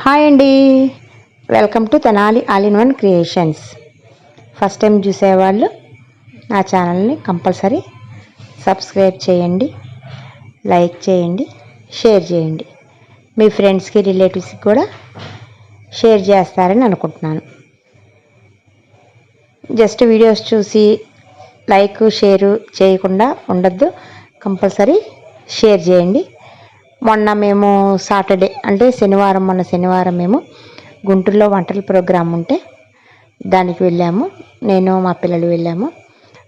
Hi అండి, welcome to Tenali all in one creations. First time చూసేవాళ్ళు నా ఛానల్ని కంపల్సరీ సబ్స్క్రైబ్ చేయండి, లైక్ చేయండి, షేర్ చేయండి. మీ ఫ్రెండ్స్కి రిలేటివ్స్కి కూడా షేర్ చేస్తారని అనుకుంటున్నాను. జస్ట్ వీడియోస్ చూసి లైక్ షేరు చేయకుండా ఉండొద్దు, కంపల్సరీ షేర్ చేయండి. మొన్న మేము సాటర్డే అంటే మొన్న శనివారం మేము గుంటూరులో వంటల ప్రోగ్రాం ఉంటే దానికి వెళ్ళాము. నేను మా పిల్లలు వెళ్ళాము.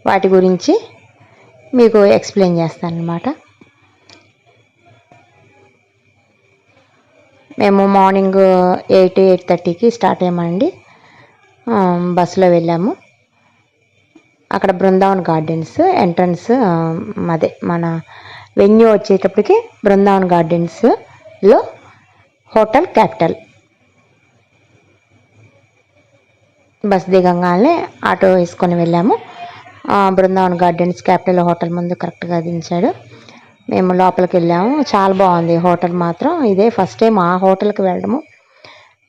వాటి గురించి మీకు ఎక్స్ప్లెయిన్ చేస్తాను అన్నమాట. మేము మార్నింగ్ 8:30కి స్టార్ట్ అయ్యామండి. బస్సులో వెళ్ళాము. అక్కడ బృందావన్ గార్డెన్స్ ఎంట్రన్స్ అదే మన వెన్యూ వచ్చేటప్పటికి బృందావన్ గార్డెన్స్లో హోటల్ క్యాపిటల్. బస్ దిగంగానే ఆటో వేసుకొని వెళ్ళాము. బృందావన్ గార్డెన్స్ క్యాపిటల్ హోటల్ ముందు కరెక్ట్గా దించాడు. మేము లోపలికి వెళ్ళాము. చాలా బాగుంది హోటల్ మాత్రం. ఇదే ఫస్ట్ టైం ఆ హోటల్కి వెళ్ళడము.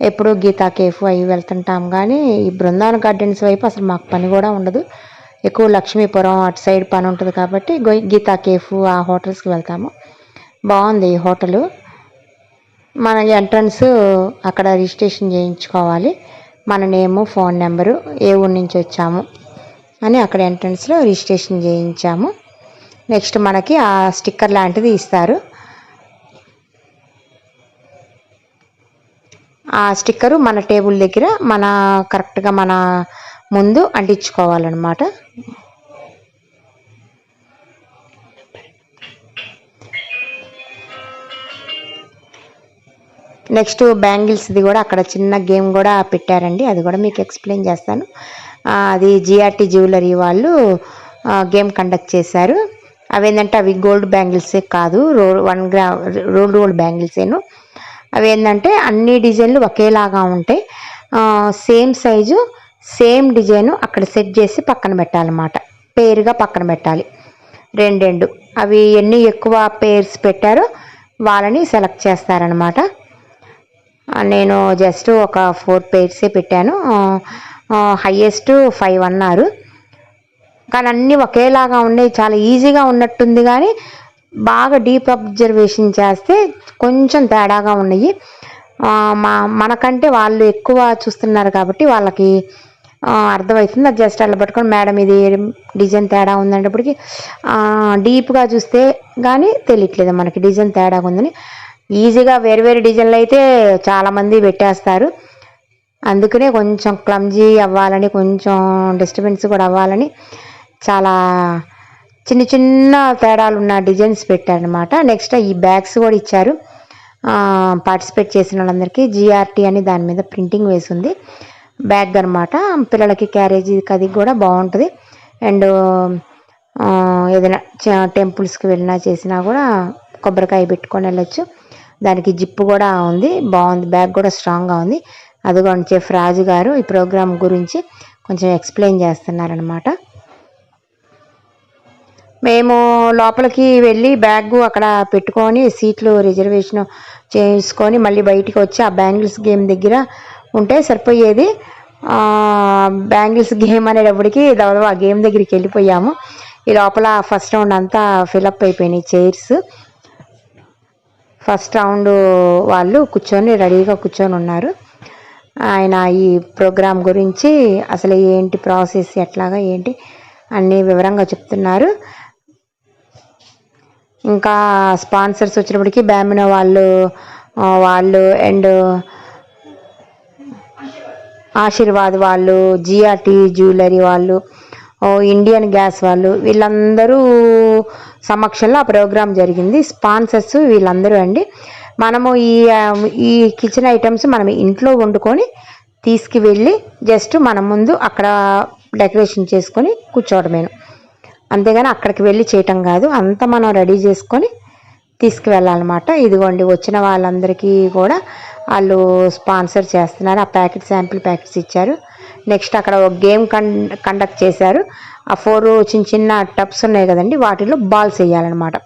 ఎప్పుడు గీతా కేఫ్ అవి వెళ్తుంటాం, కానీ ఈ బృందావన్ గార్డెన్స్ వైపు అసలు మాకు పని కూడా ఉండదు. ఎక్కువ లక్ష్మీపురం అటు సైడ్ పని ఉంటుంది కాబట్టి గీతా కేఫ్ ఆ హోటల్స్కి వెళ్తాము. బాగుంది ఈ హోటలు. మన ఎంట్రన్స్ అక్కడ రిజిస్ట్రేషన్ చేయించుకోవాలి. మన నేము, ఫోన్ నెంబరు, ఏ ఊరి నుంచి వచ్చాము అని అక్కడ ఎంట్రన్స్లో రిజిస్ట్రేషన్ చేయించాము. నెక్స్ట్ మనకి ఆ స్టిక్కర్ లాంటిది ఇస్తారు. ఆ స్టిక్కరు మన టేబుల్ దగ్గర మన కరెక్ట్గా మన ముందు అంటించుకోవాలన్నమాట. నెక్స్ట్ బ్యాంగిల్స్ది కూడా అక్కడ చిన్న గేమ్ కూడా పెట్టారండి. అది కూడా మీకు ఎక్స్ప్లెయిన్ చేస్తాను. అది జిఆర్టీ జ్యువెలరీ వాళ్ళు గేమ్ కండక్ట్ చేశారు. అవేంటంటే అవి గోల్డ్ బ్యాంగిల్సే కాదు, 1 గ్రామ్ రోల్డ్ బ్యాంగిల్సేను. అవి ఏంటంటే అన్ని డిజైన్లు ఒకేలాగా ఉంటాయి. సేమ్ సైజు సేమ్ డిజైను అక్కడ సెట్ చేసి పక్కన పెట్టాలన్నమాట. పేరుగా పక్కన పెట్టాలి. రెండు అవి ఎన్ని ఎక్కువ పేర్స్ పెట్టారో వాళ్ళని సెలెక్ట్ చేస్తారనమాట. నేను జస్ట్ ఒక 4 పేర్సే పెట్టాను. హయ్యెస్ట్ 5 అన్నారు. కానీ అన్నీ ఒకేలాగా ఉన్నాయి. చాలా ఈజీగా ఉన్నట్టుంది, కానీ బాగా డీప్ అబ్జర్వేషన్ చేస్తే కొంచెం తేడాగా ఉన్నాయి. మనకంటే వాళ్ళు ఎక్కువ చూస్తున్నారు కాబట్టి వాళ్ళకి అర్థమవుతుంది. అది జస్ట్ అలా పట్టుకొని మేడం ఇది డిజైన్ తేడా ఉందనేటప్పటికి డీప్గా చూస్తే కానీ తెలియట్లేదు మనకి డిజైన్ తేడా ఉందని. ఈజీగా వేరు డిజైన్లు అయితే చాలామంది పెట్టేస్తారు. అందుకనే కొంచెం క్లమ్జీ అవ్వాలని, కొంచెం డిస్టర్బెన్స్ కూడా అవ్వాలని చాలా చిన్న తేడాలు ఉన్న డిజైన్స్ పెట్టారనమాట. నెక్స్ట్ ఈ బ్యాగ్స్ కూడా ఇచ్చారు. పార్టిసిపేట్ చేసిన వాళ్ళందరికీ జిఆర్టీ అని దాని మీద ప్రింటింగ్ వేసి ఉంది. బ్యాగ్ అనమాట. పిల్లలకి క్యారేజీ అది కూడా బాగుంటుంది. అండ్ ఏదైనా టెంపుల్స్కి వెళ్ళినా చేసినా కూడా కొబ్బరికాయ పెట్టుకొని వెళ్ళొచ్చు. దానికి జిప్పు కూడా ఉంది. బాగుంది. బ్యాగ్ కూడా స్ట్రాంగ్గా ఉంది. అదిగోండి చెఫ్ రాజు గారు ఈ ప్రోగ్రామ్ గురించి కొంచెం ఎక్స్ప్లెయిన్ చేస్తున్నారనమాట. మేము లోపలికి వెళ్ళి బ్యాగ్ అక్కడ పెట్టుకొని సీట్లు రిజర్వేషన్ చేసుకొని మళ్ళీ బయటికి వచ్చి ఆ బ్యాంగిల్స్ గేమ్ దగ్గర ఉంటే సరిపోయేది. బ్యాంగిల్స్ గేమ్ అనేటప్పటికి దాదాపు ఆ గేమ్ దగ్గరికి వెళ్ళిపోయాము. ఈ లోపల ఫస్ట్ రౌండ్ అంతా ఫిలప్ అయిపోయినాయి చైర్స్. ఫస్ట్ రౌండ్ వాళ్ళు రెడీగా కూర్చొని ఉన్నారు. ఆయన ఈ ప్రోగ్రాం గురించి అసలు ఏంటి ప్రాసెస్, ఎట్లాగా ఏంటి అన్నీ వివరంగా చెప్తున్నారు. ఇంకా స్పాన్సర్స్ వచ్చినప్పటికీ బ్యామినో వాళ్ళు అండ్ ఆశీర్వాద్ వాళ్ళు, జిఆర్టీ జ్యువెలరీ వాళ్ళు, ఇండియన్ గ్యాస్ వాళ్ళు, వీళ్ళందరూ సమక్షంలో ఆ ప్రోగ్రాం జరిగింది. స్పాన్సర్స్ వీళ్ళందరూ అండి. మనము ఈ కిచెన్ ఐటమ్స్ మనం ఇంట్లో వండుకొని తీసుకువెళ్ళి జస్ట్ మన ముందు అక్కడ డెకరేషన్ చేసుకొని కూర్చోవడమేను. అంతేగాని అక్కడికి వెళ్ళి చేయటం కాదు. అంతా మనం రెడీ చేసుకొని తీసుకువెళ్ళాలన్నమాట. ఇదిగోండి వచ్చిన వాళ్ళందరికీ కూడా వాళ్ళు స్పాన్సర్ చేస్తున్నారు. ఆ శాంపిల్ ప్యాకెట్స్ ఇచ్చారు. నెక్స్ట్ అక్కడ ఒక గేమ్ కండక్ట్ చేశారు. ఆ 4 చిన్న టబ్స్ ఉన్నాయి కదండి, వాటిలో బాల్స్ వేయాలన్నమాట.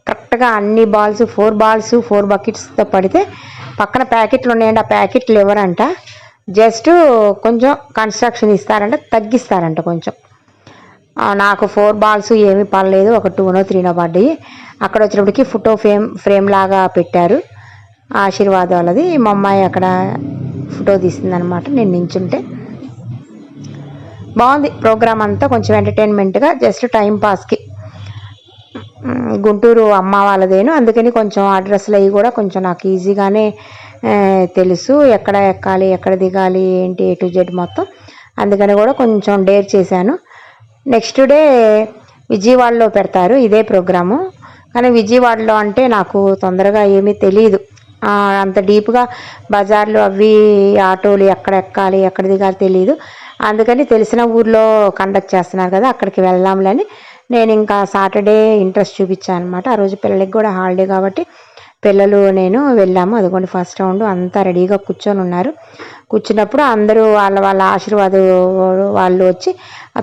కరెక్ట్గా అన్ని బాల్స్ 4 బాల్స్ 4 బకెట్స్తో పడితే పక్కన ప్యాకెట్లు ఉన్నాయండి, ఆ ప్యాకెట్లు ఇవ్వరంట, జస్ట్ కొంచెం కన్స్ట్రక్షన్ ఇస్తారంట, తగ్గిస్తారంట కొంచెం. నాకు 4 బాల్స్ ఏమీ పడలేదు, ఒక 2నో 3నో పడ్డాయి. అక్కడ వచ్చినప్పటికి ఫోటో ఫ్రేమ్ లాగా పెట్టారు ఆశీర్వాద్ వాళ్ళది. మా అమ్మాయి అక్కడ ఫోటో తీసిందనమాట, నేను నించుంటే. బాగుంది ప్రోగ్రామ్ అంతా, కొంచెం ఎంటర్టైన్మెంట్గా, జస్ట్ టైం పాస్కి. గుంటూరు అమ్మ వాళ్ళదేను, అందుకని కొంచెం అడ్రస్లు అవి కూడా కొంచెం నాకు ఈజీగానే తెలుసు, ఎక్కడ ఎక్కాలి ఎక్కడ దిగాలి ఏంటి A to Z మొత్తం. అందుకని కూడా కొంచెం డేర్ చేశాను. నెక్స్ట్ డే విజయవాడలో పెడతారు ఇదే ప్రోగ్రాము, కానీ విజయవాడలో అంటే నాకు తొందరగా ఏమీ తెలియదు, అంత డీప్గా బజార్లు అవి ఆటోలు ఎక్కడ ఎక్కాలి ఎక్కడ దిగాలి తెలియదు. అందుకని తెలిసిన ఊర్లో కండక్ట్ చేస్తున్నారు కదా, అక్కడికి వెళ్దాంలని నేను ఇంకా సాటర్డే ఇంట్రెస్ట్ చూపించాను అనమాట. ఆ రోజు పిల్లలకి కూడా హాలిడే కాబట్టి పిల్లలు నేను వెళ్ళాము. అదిగోండి ఫస్ట్ రౌండ్ అంతా రెడీగా కూర్చొని ఉన్నారు. కూర్చున్నప్పుడు అందరూ వాళ్ళ ఆశీర్వాద వాళ్ళు వచ్చి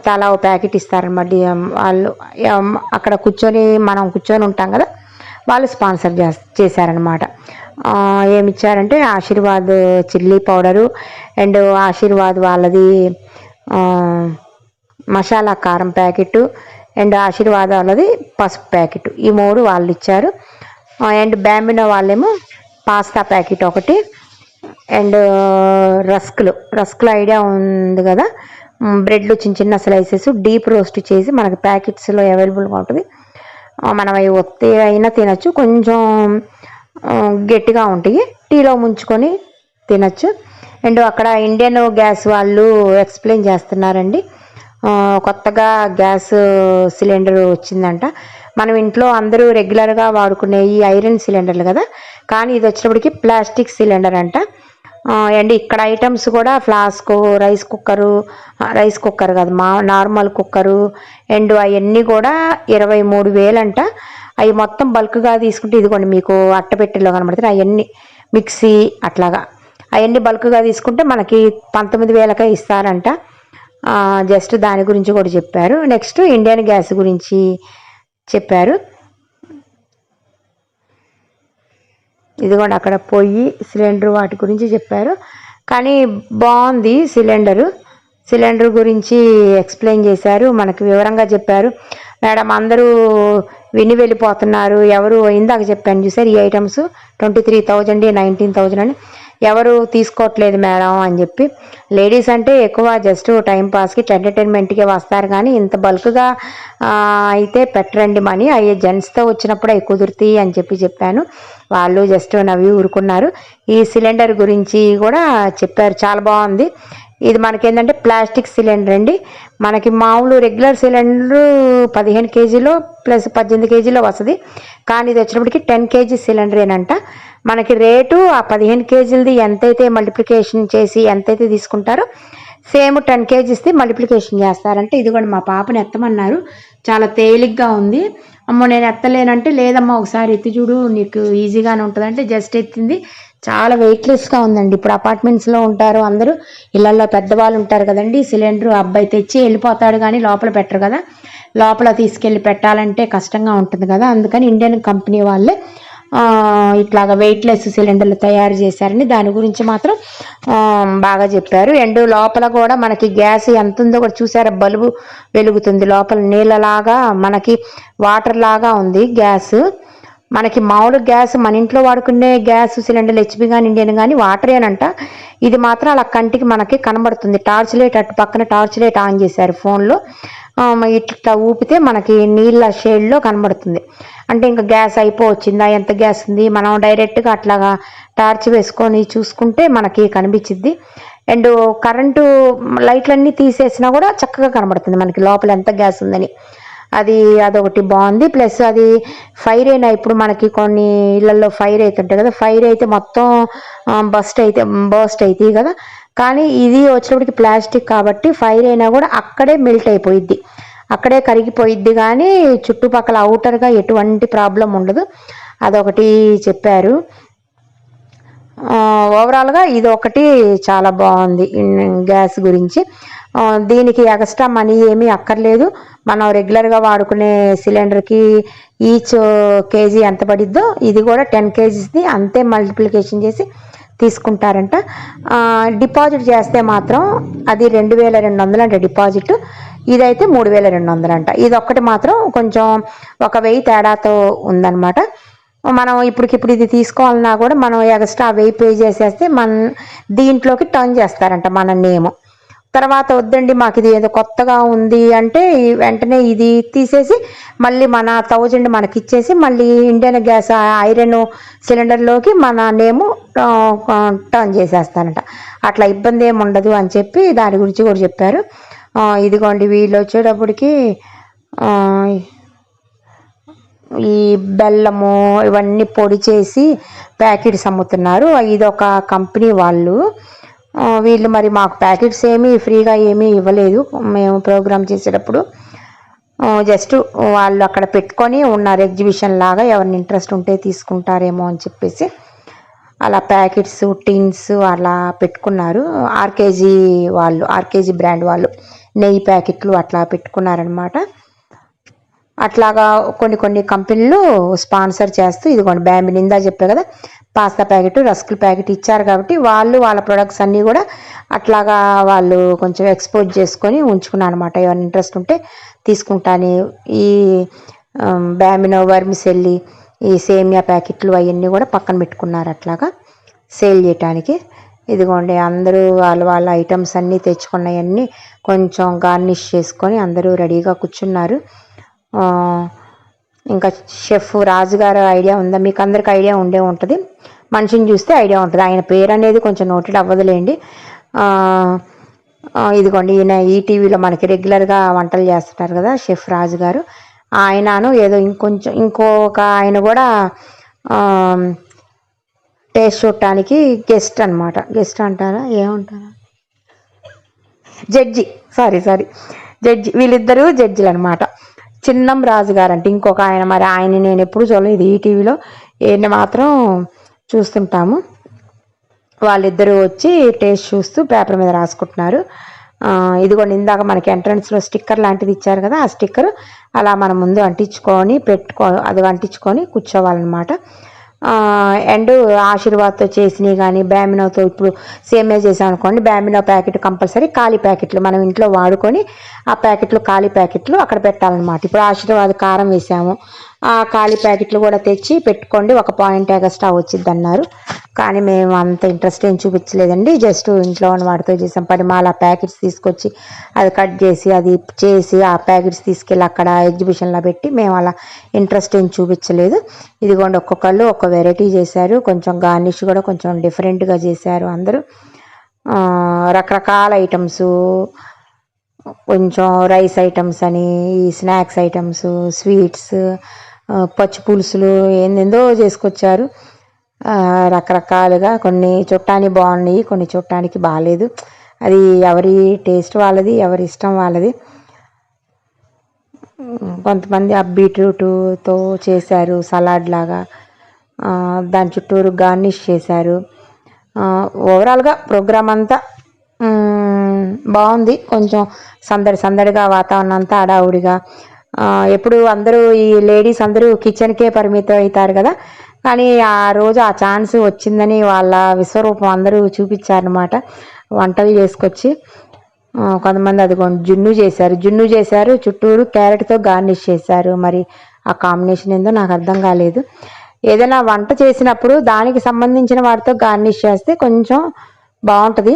తలా ఓ ప్యాకెట్ ఇస్తారన్నమాట. వాళ్ళు అక్కడ మనం కూర్చొని ఉంటాం కదా, వాళ్ళు స్పాన్సర్ చేశారనమాట. ఏమిచ్చారంటే Aashirvaad chilli powder and Aashirvaad వాళ్ళది మసాలా కారం ప్యాకెట్ అండ్ ఆశీర్వాద్ వాళ్ళది పసుపు ప్యాకెట్, ఈ 3 వాళ్ళు ఇచ్చారు. అండ్ బ్యాంబినో వాళ్ళేమో పాస్తా ప్యాకెట్ ఒకటి అండ్ రస్కులు ఐడియా ఉంది కదా, బ్రెడ్లు చిన్న చిన్న స్లైసెస్ డీప్ రోస్ట్ చేసి మనకి ప్యాకెట్స్లో అవైలబుల్గా ఉంటుంది. మనం అవి ఒత్తి అయినా తినచ్చు, కొంచెం గట్టిగా ఉంటాయి, టీలో ముంచుకొని తినచ్చు. అండ్ అక్కడ ఇండియన్ గ్యాస్ వాళ్ళు ఎక్స్ప్లెయిన్ చేస్తున్నారండి, కొత్తగా గ్యాస్ సిలిండర్ వచ్చిందంట. మనం ఇంట్లో అందరూ రెగ్యులర్గా వాడుకునే ఈ ఐరన్ సిలిండర్లు కదా, కానీ ఇది వచ్చినప్పటికి ప్లాస్టిక్ సిలిండర్ అంట. అండ్ ఇక్కడ ఐటమ్స్ కూడా ఫ్లాస్క్, రైస్ కుక్కర్ కాదు, నార్మల్ కుక్కరు అండ్ అవన్నీ కూడా 23,000 అంట. అవి మొత్తం బల్క్గా తీసుకుంటే ఇదిగోండి మీకు అట్టపెట్టెలో కనబడుతుంది, అవన్నీ మిక్సీ అట్లాగా అవన్నీ బల్క్గా తీసుకుంటే మనకి 19,000కే ఇస్తారంట. జస్ట్ దాని గురించి కూడా చెప్పారు. నెక్స్ట్ ఇండియన్ గ్యాస్ గురించి చెప్పారు. ఇదిగోండి అక్కడ పొయ్యి సిలిండర్ వాటి గురించి చెప్పారు, కానీ బాగుంది సిలిండర్ గురించి ఎక్స్ప్లెయిన్ చేశారు, మనకు వివరంగా చెప్పారు. మేడం అందరూ విని వెళ్ళిపోతున్నారు, ఎవరు ఇందాక చెప్పాను చూసారు ఈ ఐటమ్స్ 23,000 19,000 అని, ఎవరు తీసుకోవట్లేదు మేడం అని చెప్పి. లేడీస్ అంటే ఎక్కువ జస్ట్ టైం పాస్కి ఎంటర్టైన్మెంట్కి వస్తారు, కానీ ఇంత బల్క్గా అయితే పెట్టరండి మనీ, అయ్యే జెంట్స్తో వచ్చినప్పుడు అవి కుదురుతాయి అని చెప్పాను. వాళ్ళు జస్ట్ నవ్వి ఊరుకున్నారు. ఈ సిలిండర్ గురించి కూడా చెప్పారు, చాలా బాగుంది. ఇది మనకేంటంటే ప్లాస్టిక్ సిలిండర్ అండి, మనకి మామూలు రెగ్యులర్ సిలిండర్ 15 కేజీలో ప్లస్ 18 కేజీలో వస్తుంది, కానీ ఇది వచ్చినప్పటికి 10 కేజీ సిలిండరేనంట. మనకి రేటు ఆ 15 కేజీలది ఎంతైతే మల్టిప్లికేషన్ చేసి ఎంతైతే తీసుకుంటారో సేమ్ 10 కేజీస్ది మల్టిప్లికేషన్ చేస్తారంటే. ఇది కూడా మా పాపని ఎత్తమన్నారు, చాలా తేలిగ్గా ఉంది. అమ్మో నేను ఎత్తలేనంటే, లేదమ్మా ఒకసారి ఎత్తి చూడు నీకు ఈజీగానే ఉంటుందంటే జస్ట్ ఎత్తింది, చాలా వెయిట్లెస్గా ఉందండి. ఇప్పుడు అపార్ట్మెంట్స్లో ఉంటారు అందరూ, ఇళ్ళల్లో పెద్దవాళ్ళు ఉంటారు కదండి, సిలిండర్ అబ్బాయి తెచ్చి వెళ్ళిపోతాడు కానీ లోపల పెట్టరు కదా, లోపల తీసుకెళ్ళి పెట్టాలంటే కష్టంగా ఉంటుంది కదా, అందుకని ఇండియన్ కంపెనీ వాళ్ళే ఇట్లాగా వెయిట్లెస్ సిలిండర్లు తయారు చేశారని దాని గురించి మాత్రం బాగా చెప్పారు. అండ్ లోపల కూడా మనకి గ్యాస్ ఎంత ఉందో కూడా చూసారా, బల్బు వెలుగుతుంది లోపల, నీళ్ళలాగా మనకి వాటర్ లాగా ఉంది గ్యాస్. మనకి మామూలు గ్యాస్ మన ఇంట్లో వాడుకునే గ్యాస్ సిలిండర్లు HP కానీ ఇండియన్ కానీ వాటరేనంట, ఇది మాత్రం అలా కంటికి మనకి కనబడుతుంది. టార్చ్ లైట్ అటు పక్కన టార్చ్ లైట్ ఆన్ చేశారు ఫోన్లో, ఇట్లా ఊపితే మనకి నీళ్ళ షేడ్లో కనబడుతుంది. అంటే ఇంకా గ్యాస్ అయిపోవచ్చిందా, ఎంత గ్యాస్ ఉంది, మనం డైరెక్ట్గా అట్లాగా టార్చ్ వేసుకొని చూసుకుంటే మనకి కనిపించింది. అండ్ కరెంటు లైట్లన్నీ తీసేసినా కూడా చక్కగా కనబడుతుంది మనకి లోపల ఎంత గ్యాస్ ఉందని, అదొకటి బాగుంది. ప్లస్ అది ఫైర్ అయినా, ఇప్పుడు మనకి కొన్ని ఇళ్లలో ఫైర్ అవుతుంటాయి కదా, ఫైర్ అయితే మొత్తం బస్ట్ అవుతాయి కదా, కానీ ఇది వచ్చినప్పటికి ప్లాస్టిక్ కాబట్టి ఫైర్ అయినా కూడా అక్కడే మెల్ట్ అయిపోయిద్ది, అక్కడే కరిగిపోయిద్ది, కానీ చుట్టుపక్కల అవుటర్గా ఎటువంటి ప్రాబ్లం ఉండదు, అదొకటి చెప్పారు. ఓవరాల్గా ఇది ఒకటి చాలా బాగుంది గ్యాస్ గురించి. దీనికి ఎక్స్ట్రా మనీ ఏమీ అక్కర్లేదు. మనం రెగ్యులర్గా వాడుకునే సిలిండర్కి ఈచ్ కేజీ ఎంత పడిద్దో ఇది కూడా 10 కేజీస్ది అంతే మల్టిప్లికేషన్ చేసి తీసుకుంటారంట. డిపాజిట్ చేస్తే మాత్రం అది 2200 అంట డిపాజిట్, ఇదైతే 3200 అంట. ఇది ఒక్కటి మాత్రం కొంచెం ఒక 1000 తేడాతో ఉందన్నమాట. మనం ఇప్పటికిప్పుడు ఇది తీసుకోవాలన్నా కూడా మనం ఎక్స్ట్రా 1000 పే చేసేస్తే దీంట్లోకి టర్న్ చేస్తారంట మన నేమ్. తర్వాత వద్దండి మాకు ఇది ఏదో కొత్తగా ఉంది అంటే వెంటనే ఇది తీసేసి మళ్ళీ మన 1000 మనకి ఇచ్చేసి మళ్ళీ ఇండియన్ గ్యాస్ ఐరన్ సిలిండర్లోకి మన నేము టర్న్ చేసేస్తారంట. అట్లా ఇబ్బంది ఏమి ఉండదు అని చెప్పి దాని గురించి కూడా చెప్పారు. ఇదిగోండి వీళ్ళు వచ్చేటప్పటికి ఈ బెల్లము ఇవన్నీ పొడి చేసి ప్యాకెట్స్ అమ్ముతున్నారు. ఇది ఒక కంపెనీ వాళ్ళు. వీళ్ళు మరి మాకు ప్యాకెట్స్ ఏమీ ఫ్రీగా ఏమీ ఇవ్వలేదు మేము ప్రోగ్రామ్ చేసేటప్పుడు. జస్ట్ వాళ్ళు అక్కడ పెట్టుకొని ఉన్నారు ఎగ్జిబిషన్ లాగా, ఎవరిని ఇంట్రెస్ట్ ఉంటే తీసుకుంటారేమో అని చెప్పేసి అలా ప్యాకెట్స్ టిన్స్ అలా పెట్టుకున్నారు. ఆర్కేజీ వాళ్ళు, ఆర్కేజీ బ్రాండ్ వాళ్ళు నెయ్యి ప్యాకెట్లు అట్లా పెట్టుకున్నారనమాట. అట్లాగా కొన్ని కంపెనీలు స్పాన్సర్ చేస్తూ ఇదిగోండి బ్యాంబీ నిందా చెప్పే కదా పాస్తా ప్యాకెట్ రస్కుల ప్యాకెట్ ఇచ్చారు కాబట్టి వాళ్ళ ప్రొడక్ట్స్ అన్నీ కూడా అట్లాగా వాళ్ళు కొంచెం ఎక్స్పోజ్ చేసుకొని ఉంచుకున్నారు అనమాట. ఎవరైనా ఇంట్రెస్ట్ ఉంటే తీసుకుంటాను. ఈ బ్యాంబినో వర్మిసెల్లి ఈ సేమియా ప్యాకెట్లు అవన్నీ కూడా పక్కన పెట్టుకున్నారు అట్లాగా సేల్ చేయటానికి. ఇదిగోండి అందరూ వాళ్ళ ఐటమ్స్ అన్నీ తెచ్చుకున్నాయన్నీ కొంచెం గార్నిష్ చేసుకొని అందరూ రెడీగా కూర్చున్నారు. ఇంకా షెఫ్ రాజుగారు ఐడియా ఉందా మీకు? అందరికి ఐడియా ఉండే ఉంటుంది, మనిషిని చూస్తే ఐడియా ఉంటుంది. ఆయన పేరు అనేది కొంచెం నోటెడ్ అవ్వదులేండి. ఇదిగోండి ఈయన ఈటీవీలో మనకి రెగ్యులర్గా వంటలు చేస్తుంటారు కదా షెఫ్ రాజుగారు, ఆయనను ఏదో ఇంకొక ఆయన కూడా టేస్ట్ చూడటానికి గెస్ట్ అనమాట. గెస్ట్ అంటారా ఏమంటారా, జడ్జి, సారీ జడ్జి, వీళ్ళిద్దరూ జడ్జిలు అనమాట. చిన్నం రాజు గారు అంటే ఇంకొక ఆయన, మరి ఆయన నేను ఎప్పుడు చూడలేదు ఈటీవీలో, ఈయన మాత్రం చూస్తుంటాము. వాళ్ళిద్దరూ వచ్చి టేస్ట్ చూస్తూ పేపర్ మీద రాసుకుంటున్నారు. ఇదిగోండి ఇందాక మనకి ఎంట్రన్స్లో స్టిక్కర్ లాంటిది ఇచ్చారు కదా, ఆ స్టిక్కర్ అలా మన ముందు అంటించుకొని అది అంటించుకొని కూర్చోవాలన్నమాట. అండ్ ఆశీర్వాద్తో చేసినవి కానీ బ్యాంబినోతో ఇప్పుడు సేమియా చేసాం అనుకోండి, బ్యాంబినో ప్యాకెట్ కంపల్సరీ ఖాళీ ప్యాకెట్లు మనం ఇంట్లో వాడుకొని ఆ ప్యాకెట్లు ఖాళీ ప్యాకెట్లు అక్కడ పెట్టాలన్నమాట. ఇప్పుడు ఆశీర్వాద్ కారం వేసాము, ఆ ఖాళీ ప్యాకెట్లు కూడా తెచ్చి పెట్టుకోండి, ఒక పాయింట్ ఎగస్ట్రా వచ్చింది అన్నారు. కానీ మేము అంత ఇంట్రెస్ట్ ఏం చూపించలేదండి. జస్ట్ ఇంట్లో ఉన్న వాటితో చేసాం. పరిమాల ప్యాకెట్స్ తీసుకొచ్చి అది కట్ చేసి అది చేసి ఆ ప్యాకెట్స్ తీసుకెళ్ళి అక్కడ ఎగ్జిబిషన్లో పెట్టి మేము అలా ఇంట్రెస్ట్ ఏం చూపించలేదు. ఇదిగోండి ఒక్కొక్కళ్ళు ఒక్క వెరైటీ చేశారు, కొంచెం గార్నిష్ కూడా కొంచెం డిఫరెంట్గా చేశారు అందరూ. రకరకాల ఐటమ్స్, కొంచెం రైస్ ఐటమ్స్ అని, ఈ స్నాక్స్ ఐటమ్స్, స్వీట్స్, పచ్చి పులుసులు ఏందేందో చేసుకొచ్చారు రకరకాలుగా. కొన్ని చూడటానికి బాగున్నాయి, కొన్ని చూడటానికి బాగాలేదు. అది ఎవరి టేస్ట్ వాళ్ళది, ఎవరి ఇష్టం వాళ్ళది. కొంతమంది ఆ బీట్రూట్తో చేశారు సలాడ్ లాగా, దాని చుట్టూరు గార్నిష్ చేశారు. ఓవరాల్గా ప్రోగ్రామ్ అంతా బాగుంది. కొంచెం సందడిగా వాతావరణం అంతా హడావుడిగా. ఎప్పుడు అందరూ ఈ లేడీస్ అందరూ కిచెన్కే పరిమితం అవుతారు కదా, కానీ ఆ రోజు ఆ ఛాన్స్ వచ్చిందని వాళ్ళ విశ్వరూపం అందరూ చూపించారనమాట. వంటలు చేసుకొచ్చి కొంతమంది అదిగోండి జున్ను చేశారు, చుట్టూరు క్యారెట్తో గార్నిష్ చేశారు. మరి ఆ కాంబినేషన్ ఏందో నాకు అర్థం కాలేదు. ఏదైనా వంట చేసినప్పుడు దానికి సంబంధించిన వాటితో గార్నిష్ చేస్తే కొంచెం బాగుంటుంది.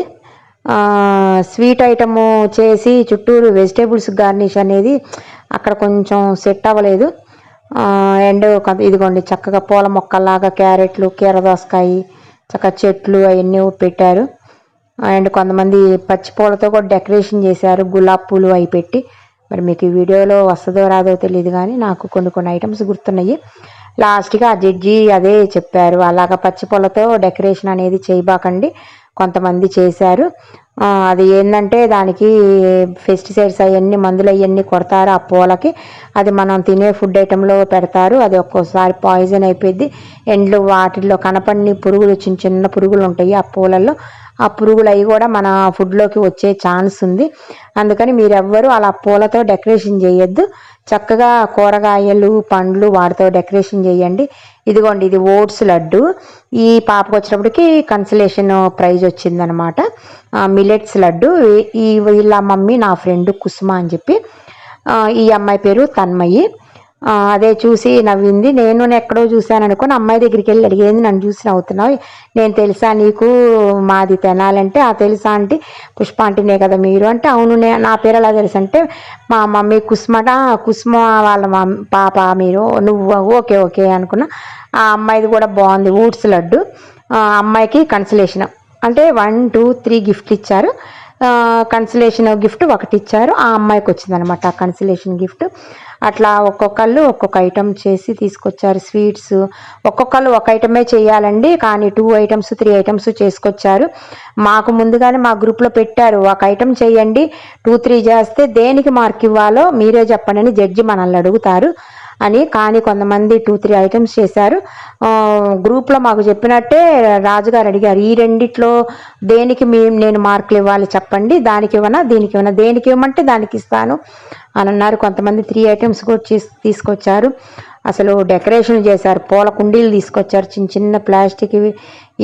స్వీట్ ఐటము చేసి చుట్టూరు వెజిటేబుల్స్ గార్నిష్ అనేది అక్కడ కొంచెం సెట్ అవ్వలేదు. అండ్ ఇదిగోండి చక్కగా పూల మొక్కల్లాగా క్యారెట్లు, కీరదోసకాయ, చక్కగా చెట్లు అవన్నీ పెట్టారు. అండ్ కొంతమంది పచ్చి పూలతో కూడా డెకరేషన్ చేశారు, గులాబీ పూలు అవి పెట్టి. మరి మీకు ఈ వీడియోలో వస్తుందో రాదో తెలియదు, కానీ నాకు కొన్ని ఐటమ్స్ గుర్తున్నాయి. లాస్ట్గా ఆ జడ్జి అదే చెప్పారు, అలాగా పచ్చి పూలతో డెకరేషన్ అనేది చేయబాకండి, కొంతమంది చేశారు. అది ఏంటంటే దానికి పెస్టిసైడ్స్ అవన్నీ మందులు అవన్నీ కొడతారు ఆ పూలకి, అది మనం తినే ఫుడ్ ఐటెంలో పెడతారు, అది ఒక్కోసారి పాయిజన్ అయిపోయింది. ఎండ్లు వాటిల్లో కనపడిన పురుగులు చిన్న పురుగులు ఉంటాయి ఆ పూలల్లో, ఆ ఆ పురుగులు అవి కూడా మన ఫుడ్లోకి వచ్చే ఛాన్స్ ఉంది. అందుకని మీరెవ్వరూ అలా పూలతో డెకరేషన్ చేయొద్దు. చక్కగా కూరగాయలు పండ్లు వాటితో డెకరేషన్ చేయండి. ఇదిగోండి, ఇది ఓట్స్ లడ్డు. ఈ పాపకు వచ్చినప్పటికి కన్సలేషన్ ప్రైజ్ వచ్చిందనమాట. మిలెట్స్ లడ్డు. వీళ్ళ మమ్మీ నా ఫ్రెండ్ కుసుమ అని చెప్పి, ఈ అమ్మాయి పేరు తన్మయి. అదే చూసి నవ్వింది. నేను ఎక్కడో చూశాను అనుకుని అమ్మాయి దగ్గరికి వెళ్ళి అడిగేది, నన్ను చూసి నవ్వుతున్నావు, నేను తెలుసా నీకు, మాది తెనాలంటే ఆ తెలుసా అంటే పుష్ప ఆంటీనే కదా మీరు అంటే, అవును నా పేరు ఎలా తెలుసు అంటే, మా మమ్మీ కుసుమ వాళ్ళ పాప మీరు, నువ్వు ఓకే ఓకే అనుకున్నా. ఆ అమ్మాయిది కూడా బాగుంది, ఓట్స్ లడ్డు. అమ్మాయికి కన్సలేషన్ అంటే 1, 2, 3 గిఫ్ట్లు ఇచ్చారు. కన్సలేషన్ గిఫ్ట్ ఒకటి ఇచ్చారు. ఆ అమ్మాయికి వచ్చిందనమాట ఆ కన్సలేషన్ గిఫ్ట్. అట్లా ఒక్కొక్కళ్ళు ఒక్కొక్క ఐటమ్ చేసి తీసుకొచ్చారు. స్వీట్స్ ఒక్కొక్కళ్ళు ఒక ఐటమే చేయాలండి, కానీ 2 ఐటమ్స్ 3 ఐటమ్స్ చేసుకొచ్చారు. మాకు ముందుగానే మా గ్రూప్లో పెట్టారు, ఒక ఐటమ్ చేయండి, 2, 3 చేస్తే దేనికి మార్క్ ఇవ్వాలో మీరే చెప్పండి అని జడ్జి మనల్ని అడుగుతారు అని. కానీ కొంతమంది 2, 3 ఐటమ్స్ చేశారు. గ్రూప్లో మాకు చెప్పినట్టే రాజుగారు అడిగారు, ఈ రెండిట్లో దేనికి నేను మార్కులు ఇవ్వాలి చెప్పండి, దానికి ఇవ్వనా దీనికి ఇవ్వనా, దేనికి ఇవ్వమంటే దానికి ఇస్తాను అని అన్నారు. కొంతమంది 3 ఐటమ్స్ కూడా తీసుకొచ్చారు. అసలు డెకరేషన్ చేశారు. పూల కుండీలు తీసుకొచ్చారు, చిన్న చిన్న ప్లాస్టిక్.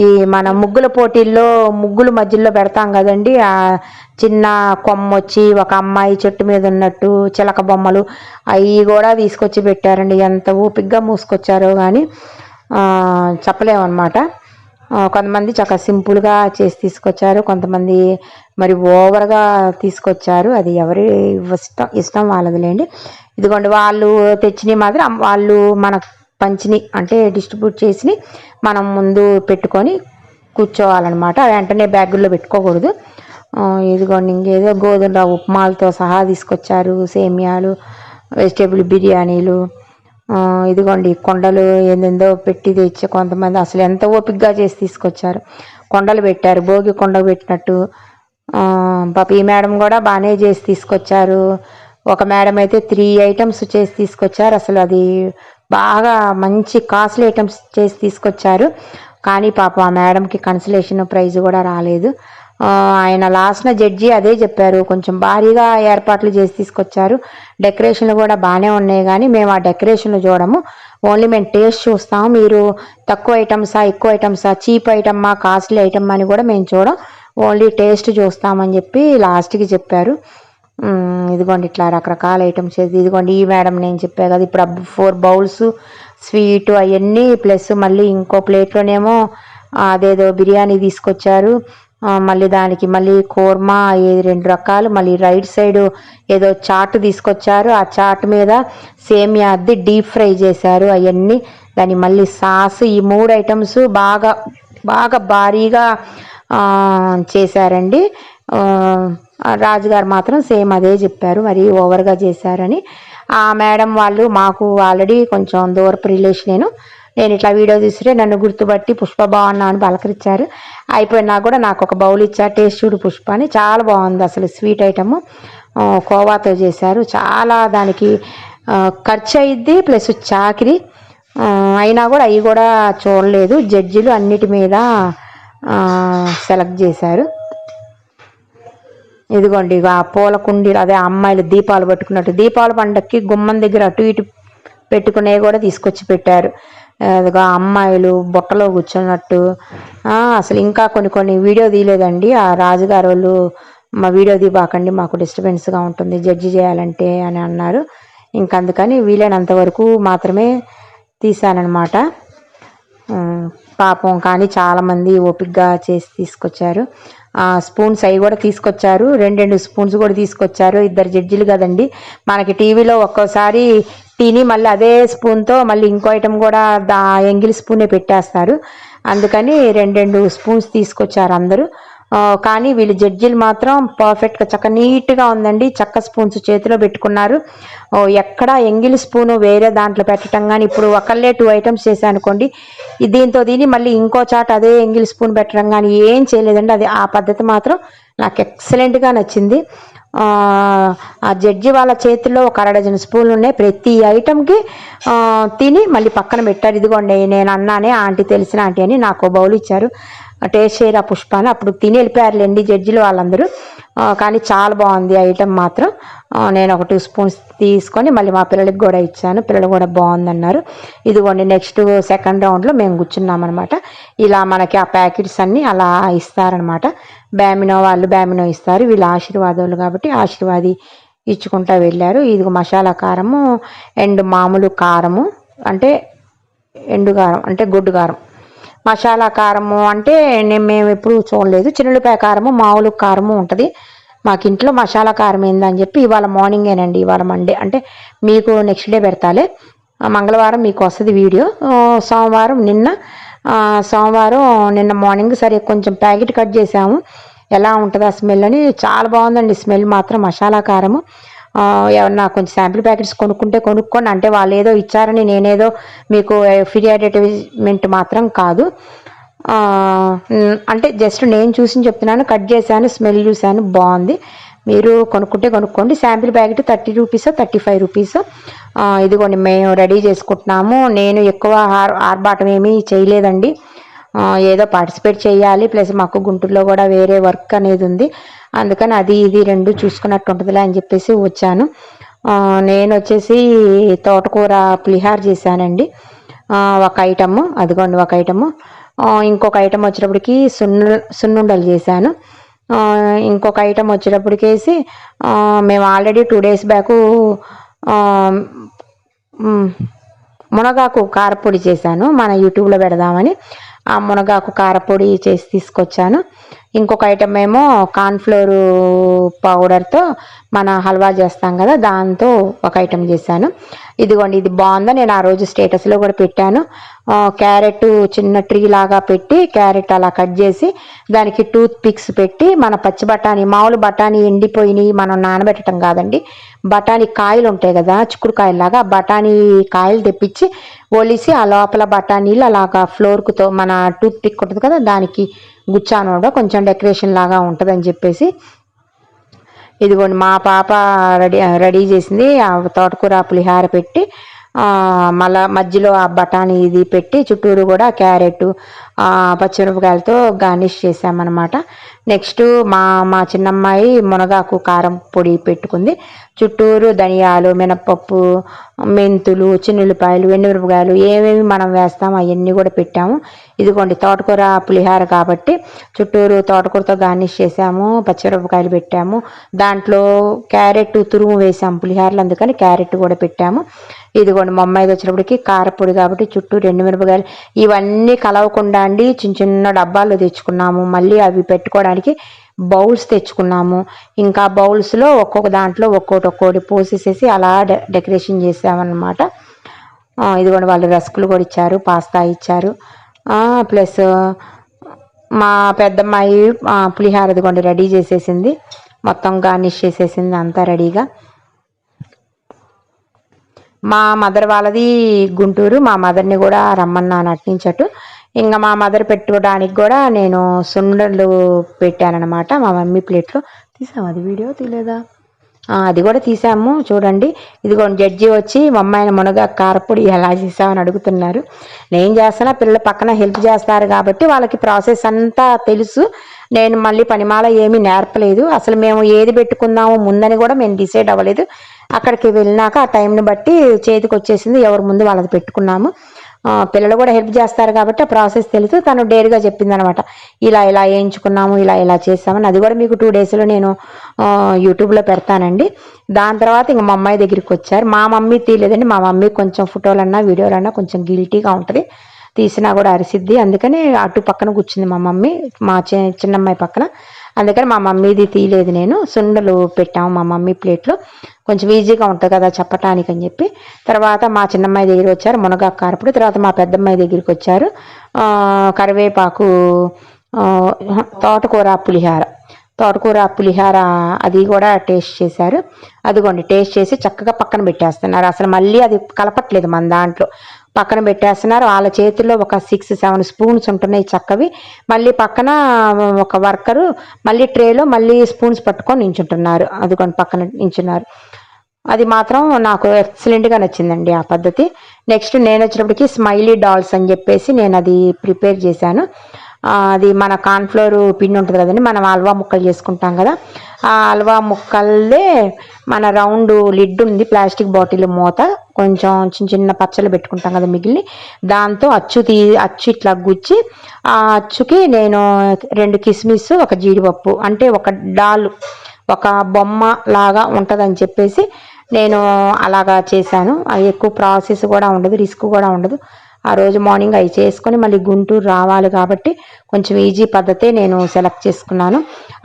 ఈ మన ముగ్గుల పోటీల్లో ముగ్గులు మధ్యలో పెడతాం కదండి, ఆ చిన్న కొమ్మ వచ్చి ఒక అమ్మాయి చెట్టు మీద ఉన్నట్టు చిలక బొమ్మలు అవి కూడా తీసుకొచ్చి పెట్టారండి. ఎంత ఓపిగ్గా మూసుకొచ్చారో కానీ చెప్పలేమన్నమాట. కొంతమంది చక్కగా సింపుల్గా చేసి తీసుకొచ్చారు, కొంతమంది మరి ఓవర్గా తీసుకొచ్చారు. అది ఎవరి ఇష్టం వాళ్ళదిలేండి. ఇదిగోండి, వాళ్ళు తెచ్చినవి మాత్రం వాళ్ళు మనకు పంచిని అంటే డిస్ట్రిబ్యూట్ చేసి మనం ముందు పెట్టుకొని కూర్చోవాలన్నమాట. వెంటనే బ్యాగుల్లో పెట్టుకోకూడదు. ఇదిగోండి, ఇంకేదో గోధుమ ఉప్మాలతో సహా తీసుకొచ్చారు, సేమియాలు, వెజిటేబుల్ బిర్యానీలు. ఇదిగోండి కొండలు ఏందేందో పెట్టి తెచ్చి కొంతమంది అసలు ఎంత ఓపికగా చేసి తీసుకొచ్చారు. కొండలు పెట్టారు, భోగి కొండ పెట్టినట్టు. పాప ఈ మేడం కూడా బాగానే చేసి తీసుకొచ్చారు. ఒక మేడం అయితే 3 ఐటమ్స్ చేసి తీసుకొచ్చారు. అసలు అది బాగా మంచి కాస్ట్లీ ఐటమ్స్ చేసి తీసుకొచ్చారు. కానీ పాప ఆ మేడంకి కన్సలేషన్ ప్రైజ్ కూడా రాలేదు. ఆయన లాస్ట్న జడ్జి అదే చెప్పారు, కొంచెం భారీగా ఏర్పాట్లు చేసి తీసుకొచ్చారు, డెకరేషన్లు కూడా బాగానే ఉన్నాయి, కానీ మేము ఆ డెకరేషన్లు చూడము, ఓన్లీ మేము టేస్ట్ చూస్తాము, మీరు తక్కువ ఐటమ్సా ఎక్కువ ఐటమ్సా చీప్ ఐటమ్మా కాస్ట్లీ ఐటమ్ అని కూడా మేము చూడం, ఓన్లీ టేస్ట్ చూస్తామని చెప్పి లాస్ట్కి చెప్పారు. ఇదిగోండి ఇట్లా రకరకాల ఐటమ్స్ చేసి, ఇదిగోండి ఈ మేడం నేను చెప్పా కదా ఇప్పుడు 4 బౌల్స్ స్వీటు అవన్నీ ప్లస్ మళ్ళీ ఇంకో ప్లేట్లోనేమో అదేదో బిర్యానీ తీసుకొచ్చారు. మళ్ళీ దానికి మళ్ళీ కోర్మా 2 రకాలు, మళ్ళీ రైట్ సైడ్ ఏదో చాట్ తీసుకొచ్చారు. ఆ చాట్ మీద సేమియా అద్ది డీప్ ఫ్రై చేశారు అవన్నీ. దాని మళ్ళీ సాస్, ఈ 3 ఐటమ్స్ బాగా బాగా భారీగా చేశారండి. రాజుగారు మాత్రం సేమ్ అదే చెప్పారు, మరి ఓవర్గా చేశారని. ఆ మేడం వాళ్ళు మాకు ఆల్రెడీ కొంచెం దూరపు రిలేషన్. నేను ఇట్లా వీడియో తీస్తే నన్ను గుర్తుపట్టి పుష్ప బాగున్నా అని పలకరించారు. అయిపోయినా కూడా నాకు ఒక బౌల్ ఇచ్చారు, టేస్ట్ చూడు పుష్ప అని. చాలా బాగుంది అసలు. స్వీట్ ఐటమ్ కోవాతో చేశారు. చాలా దానికి ఖర్చు అయ్యిద్ది ప్లస్ చాకిరి. అయినా కూడా అవి కూడా చూడలేదు, జడ్జిలు అన్నిటి మీద సెలెక్ట్ చేశారు. ఇదిగోండి ఆ పూల కుండీలు, అదే అమ్మాయిలు దీపాలు పట్టుకున్నట్టు దీపాల పండక్కి గుమ్మం దగ్గర అటు ఇటు పెట్టుకునేవి కూడా తీసుకొచ్చి పెట్టారు. అదిగా అమ్మాయిలు బుట్టలో కూర్చున్నట్టు. అసలు ఇంకా కొన్ని వీడియో తీయలేదండి. ఆ రాజుగారు వాళ్ళు మా వీడియో తీయబాకండి, మాకు డిస్టర్బెన్స్గా ఉంటుంది జడ్జి చేయాలంటే అని అన్నారు. ఇంకందుకని వీలైనంత వరకు మాత్రమే తీశానమాట. పాపం కానీ చాలామంది ఓపికగా చేసి తీసుకొచ్చారు. స్పూన్స్ అవి కూడా తీసుకొచ్చారు, 2 స్పూన్స్ కూడా తీసుకొచ్చారు. 2 జడ్జిలు కదండి, మనకి టీవీలో ఒక్కోసారి తిని మళ్ళీ అదే స్పూన్తో మళ్ళీ ఇంకో ఐటమ్ కూడా ఎంగిలి స్పూనే పెట్టేస్తారు. అందుకని 2 స్పూన్స్ తీసుకొచ్చారు అందరూ. కానీ వీళ్ళు జడ్జిలు మాత్రం పర్ఫెక్ట్గా చక్క నీట్గా ఉందండి. చక్క స్పూన్స్ చేతిలో పెట్టుకున్నారు. ఎక్కడ ఎంగిలి స్పూను వేరే దాంట్లో పెట్టడం కానీ, ఇప్పుడు ఒకళ్ళే 2 ఐటమ్స్ చేశాను అనుకోండి, దీంతో దీని మళ్ళీ ఇంకో చాట అదే ఎంగిలి స్పూన్ పెట్టడం కానీ ఏం చేయలేదండి. అది ఆ పద్ధతి మాత్రం నాకు ఎక్సలెంట్గా నచ్చింది. ఆ జడ్జి వాళ్ళ చేతిలో ఒక 1/2 డజన్ స్పూన్లు ఉన్నాయి. ప్రతి ఐటమ్కి తిని మళ్ళీ పక్కన పెట్టారు. ఇదిగోండి నేను అన్నానే ఆంటీ తెలిసిన ఆంటీ అని నాకు బౌల్ ఇచ్చారు. టేస్ట్ చేయరా పుష్ప అని. అప్పుడు తిని వెళ్ళిపోయారులేండి జడ్జిలు వాళ్ళందరూ. కానీ చాలా బాగుంది ఐటెం మాత్రం. నేను ఒక 2 స్పూన్స్ తీసుకొని మళ్ళీ మా పిల్లలకి కూడా ఇచ్చాను. పిల్లలు కూడా బాగుందన్నారు. ఇదిగోండి నెక్స్ట్ సెకండ్ రౌండ్లో మేము కూర్చున్నామన్నమాట. ఇలా మనకి ఆ ప్యాకెట్స్ అన్నీ అలా ఇస్తారనమాట. బ్యామినో వాళ్ళు బ్యామినో ఇస్తారు, వీళ్ళు ఆశీర్వాదాలు కాబట్టి ఆశీర్వాది ఇచ్చుకుంటా వెళ్ళారు. ఇది మసాలా కారము అండ్ మామూలు కారము అంటే ఎండు కారం అంటే గొడ్డు కారం. మసాలా కారము అంటే మేము ఎప్పుడు చూడలేదు. చిన్నులపాయ కారము మామూలు కారము ఉంటుంది మాకు ఇంట్లో. మసాలా కారం ఏందని చెప్పి ఇవాళ మార్నింగేనండి, ఇవాళ మండే అంటే మీకు నెక్స్ట్ డే పెడతాలే. మంగళవారం మీకు వస్తుంది వీడియో. సోమవారం నిన్న మార్నింగ్ సరే కొంచెం ప్యాకెట్ కట్ చేసాము. ఎలా ఉంటుంది ఆ స్మెల్ అని. చాలా బాగుందండి స్మెల్ మాత్రం మసాలా కారము. ఏమన్నా కొంచెం శాంపిల్ ప్యాకెట్స్ కొనుక్కోండి. అంటే వాళ్ళు ఏదో ఇచ్చారని నేనేదో మీకు ఫ్రీ అడ్వర్టైజ్మెంట్ మాత్రం కాదు. అంటే జస్ట్ నేను చూసి చెప్తున్నాను. కట్ చేశాను, స్మెల్ చూశాను, బాగుంది. మీరు కొనుక్కోండి. Sample packet 30 రూపీసో 35 రూపీసో. ఇదిగోండి మేము రెడీ చేసుకుంటున్నాము. నేను ఎక్కువ ఆర్భాటం ఏమీ చేయలేదండి. ఏదో పార్టిసిపేట్ చేయాలి, ప్లస్ మాకు గుంటూరులో కూడా వేరే వర్క్ అనేది ఉంది, అందుకని అది ఇది 2 చూసుకున్నట్టు ఉంటుందిలే అని చెప్పేసి వచ్చాను. నేను వచ్చేసి తోటకూర పులిహార చేశానండి, ఒక ఐటము. అదిగోండి ఒక ఐటము. ఇంకొక ఐటమ్ వచ్చేటప్పటికి సున్నుండలు చేశాను. ఇంకొక ఐటమ్ వచ్చేటప్పటికేసి మేము ఆల్రెడీ 2 days బ్యాకు మునగాకు కారపొడి చేశాను, మన యూట్యూబ్లో పెడదామని. ఆ మునగాకు కారపొడి చేసి తీసుకొచ్చాను. ఇంకొక ఐటమ్ ఏమో కార్న్ఫ్లోర్ పౌడర్తో మన హల్వా చేస్తాం కదా, దాంతో ఒక ఐటమ్ చేశాను. ఇదిగోండి ఇది బాగుందా, నేను ఆ రోజు స్టేటస్లో కూడా పెట్టాను. క్యారెట్ చిన్న ట్రీ లాగా పెట్టి క్యారెట్ అలా కట్ చేసి దానికి టూత్ పిక్స్ పెట్టి మన పచ్చి బఠానీ, మామూలు బఠానీ ఎండిపోయినాయి మనం నానబెట్టడం కాదండి, బఠానీ కాయలు ఉంటాయి కదా చిక్కుడుకాయలాగా, బఠానీ కాయలు తెప్పించి ఒలిసి ఆ లోపల బఠానీలు అలాగా ఫ్లోర్కుతో మన టూత్ పిక్ ఉంటుంది కదా దానికి గుచ్చాను, కొంచెం డెకరేషన్ లాగా ఉంటుందని చెప్పేసి. ఇదిగోండి మా పాప రెడీ చేసింది. ఆ తోటకూర పులిహార పెట్టి మళ్ళా మధ్యలో ఆ బఠానీ ఇది పెట్టి చుట్టూరు కూడా క్యారెట్ పచ్చిమిరపకాయలతో గార్నిష్ చేసామన్నమాట. నెక్స్ట్ మా చిన్నమ్మాయి మునగాకు కారం పొడి పెట్టుకుంది. చుట్టూరు ధనియాలు, మినపప్పు, మెంతులు, చిన్నుల్లిపాయలు, ఎండుమిరపకాయలు ఏమేమి మనం వేస్తాము అవన్నీ కూడా పెట్టాము. ఇదిగోండి తోటకూర పులిహార కాబట్టి చుట్టూరు తోటకూరతో గార్నిష్ చేసాము, పచ్చిమిరపకాయలు పెట్టాము, దాంట్లో క్యారెట్ తురుము వేసాము పులిహారలు, అందుకని క్యారెట్ కూడా పెట్టాము. ఇదిగోండి మా అమ్మాయిది వచ్చేటప్పటికి కారపొడి కాబట్టి చుట్టూ 2 మిరపకాయలు ఇవన్నీ కలవకుండా అండి చిన్న చిన్న డబ్బాలు తెచ్చుకున్నాము. మళ్ళీ అవి పెట్టుకోవడానికి బౌల్స్ తెచ్చుకున్నాము. ఇంకా బౌల్స్లో ఒక్కొక్క దాంట్లో ఒక్కోటి పోసేసేసి అలా డెకరేషన్ చేసామన్నమాట. ఇదిగోండి వాళ్ళు రస్కులు కూడా ఇచ్చారు, పాస్తా ఇచ్చారు. ప్లస్ మా పెద్దమ్మాయి పులిహార ఇదిగోండి రెడీ చేసేసింది, మొత్తం గార్నిష్ చేసేసింది అంతా రెడీగా. మా మదర్ వాళ్ళది గుంటూరు, మా మదర్ని కూడా రమ్మన్నాను అట్నుంచటు. ఇంకా మా మదర్ పెట్టుకోవడానికి కూడా నేను సుండలు పెట్టానన్నమాట మా మమ్మీ ప్లేట్లో. తీసాము అది వీడియో తీలేదా, అది కూడా తీసాము చూడండి. ఇదిగోండి జడ్జి వచ్చి మా అమ్మాయిని మునగా కారపొడి ఎలా చేసామని అడుగుతున్నారు. నేను చేస్తున్నా, పిల్లలు పక్కన హెల్ప్ చేస్తారు కాబట్టి వాళ్ళకి ప్రాసెస్ అంతా తెలుసు. నేను మళ్ళీ పనిమాల ఏమీ నేర్పలేదు. అసలు మేము ఏది పెట్టుకుందాము ముందని కూడా మేము డిసైడ్ అవ్వలేదు. అక్కడికి వెళ్ళినాక ఆ టైంని బట్టి చేతికి వచ్చేసింది, ఎవరు ముందు వాళ్ళది పెట్టుకున్నాము. పిల్లలు కూడా హెల్ప్ చేస్తారు కాబట్టి ఆ ప్రాసెస్ తెలుసు. తను డేర్గా చెప్పింది అనమాట, ఇలా వేయించుకున్నాము, ఇలా చేసామని. అది కూడా మీకు 2 daysలో నేను యూట్యూబ్లో పెడతానండి. దాని తర్వాత ఇంక మా అమ్మాయి దగ్గరికి వచ్చారు. మా మమ్మీ తీయలేదండి, మా మమ్మీ కొంచెం ఫోటోలన్నా వీడియోలన్నా కొంచెం గిల్టీగా ఉంటుంది, తీసినా కూడా అరిసిద్ది, అందుకని అటు పక్కన కూర్చుంది మా మమ్మీ, మా చిన్నమ్మాయి పక్కన. అందుకని మా మమ్మీది తీయలేదు. నేను సుండలు పెట్టాము మా మమ్మీ ప్లేట్లో, కొంచెం ఈజీగా ఉంటుంది కదా చెప్పటానికి అని చెప్పి. తర్వాత మా చిన్నమ్మాయి దగ్గర వచ్చారు మునగాకు కారపొడి. తర్వాత మా పెద్దమ్మాయి దగ్గరికి వచ్చారు కరివేపాకు తోటకూర పులిహార అది కూడా టేస్ట్ చేశారు. అదిగోండి టేస్ట్ చేసి చక్కగా పక్కన పెట్టేస్తున్నారు. అసలు మళ్ళీ అది కలపట్లేదు మన దాంట్లో, పక్కన పెట్టేస్తున్నారు. వాళ్ళ చేతుల్లో ఒక 6-7 స్పూన్స్ ఉంటున్నాయి చక్కవి. మళ్ళీ పక్కన ఒక వర్కరు మళ్ళీ ట్రేలో మళ్ళీ స్పూన్స్ పట్టుకొని నించుంటున్నారు. అదిగోండి పక్కన నించున్నారు. అది మాత్రం నాకు ఎక్సలెంట్గా నచ్చిందండి ఆ పద్ధతి. నెక్స్ట్ నేను వచ్చేటప్పటికి స్మైలీ డాల్స్ అని చెప్పేసి నేను అది ప్రిపేర్ చేశాను. అది మన కార్న్ఫ్లోర్ పిండి ఉంటుంది కదండి, మనం హల్వా ముక్కలు చేసుకుంటాం కదా, ఆ హల్వా ముక్కలే మన రౌండ్ లిడ్ ఉంది, ప్లాస్టిక్ బాటిల్ మూత, కొంచెం చిన్న చిన్న పచ్చలు పెట్టుకుంటాం కదా మిగిలిన, దాంతో అచ్చు ఇట్లా గుచ్చి ఆ అచ్చుకి నేను 2 కిస్మిస్, ఒక జీడిపప్పు, అంటే ఒక డాల్, ఒక బొమ్మ లాగా ఉంటుందని చెప్పేసి నేను అలాగా చేశాను. అది ఎక్కువ ప్రాసెస్ కూడా ఉండదు, రిస్క్ కూడా ఉండదు. ఆ రోజు మార్నింగ్ అవి చేసుకొని మళ్ళీ గుంటూరు రావాలి కాబట్టి కొంచెం ఈజీ పద్ధతే నేను సెలెక్ట్ చేసుకున్నాను.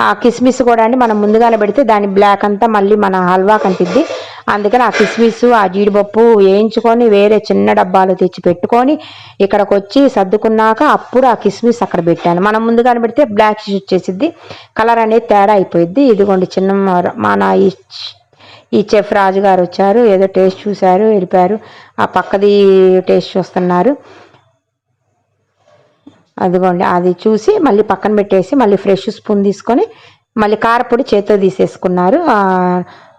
ఆ కిస్మిస్ కూడా అండి మనం ముందుగానే పెడితే దాని బ్లాక్ అంతా మళ్ళీ మన హల్వా కంటిద్ది. అందుకని ఆ కిస్మిస్, ఆ జీడిపప్పు వేయించుకొని వేరే చిన్న డబ్బాలు తెచ్చి పెట్టుకొని ఇక్కడికి వచ్చి సర్దుకున్నాక అప్పుడు ఆ కిస్మిస్ అక్కడ పెట్టాను. మనం ముందుగానే పెడితే బ్లాక్ వచ్చేసిద్ది, కలర్ అనేది తేడా అయిపోయిద్ది. ఇదిగోండి చిన్న మన ఈ చెఫ్ రాజు గారు వచ్చారు, ఏదో టేస్ట్ చూశారు, వెళ్ళిపోయారు. ఆ పక్కది టేస్ట్ చూస్తున్నారు. అదిగోండి అది చూసి మళ్ళీ పక్కన పెట్టేసి మళ్ళీ ఫ్రెష్ స్పూన్ తీసుకొని మళ్ళీ కారపొడి చేతితో తీసేసుకున్నారు.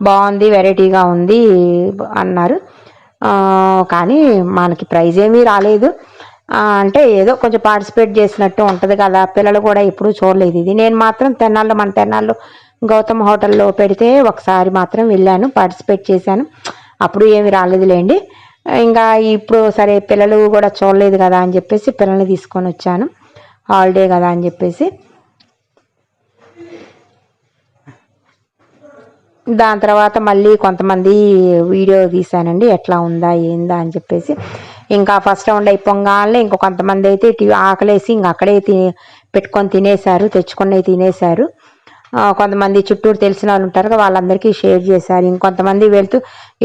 బాగుంది, వెరైటీగా ఉంది అన్నారు. కానీ మనకి ప్రైజ్ ఏమీ రాలేదు. అంటే ఏదో కొంచెం పార్టిసిపేట్ చేసినట్టు ఉంటుంది కదా, పిల్లలు కూడా ఎప్పుడూ చూడలేదు ఇది. నేను మాత్రం మన తెన్నాల్లో గౌతమ్ హోటల్లో పెడితే ఒకసారి మాత్రం వెళ్ళాను, పార్టిసిపేట్ చేశాను, అప్పుడు ఏమి రాలేదులేండి. ఇంకా ఇప్పుడు సరే పిల్లలు కూడా చూడలేదు కదా అని చెప్పేసి పిల్లల్ని తీసుకొని వచ్చాను, హాలిడే కదా అని చెప్పేసి. దాని తర్వాత మళ్ళీ కొంతమంది వీడియో తీశానండి, ఎట్లా ఉందా ఏందా అని చెప్పేసి. ఇంకా ఫస్ట్ రౌండ్ అయిపోగానే ఇంకో కొంతమంది అయితే ఆకలేసి ఇంక అక్కడే పెట్టుకొని తినేశారు, తెచ్చుకొని తినేశారు. కొంతమంది చుట్టూరు తెలిసిన వాళ్ళు ఉంటారు కదా, వాళ్ళందరికీ షేర్ చేశారు. ఇంకొంతమంది వెళ్తూ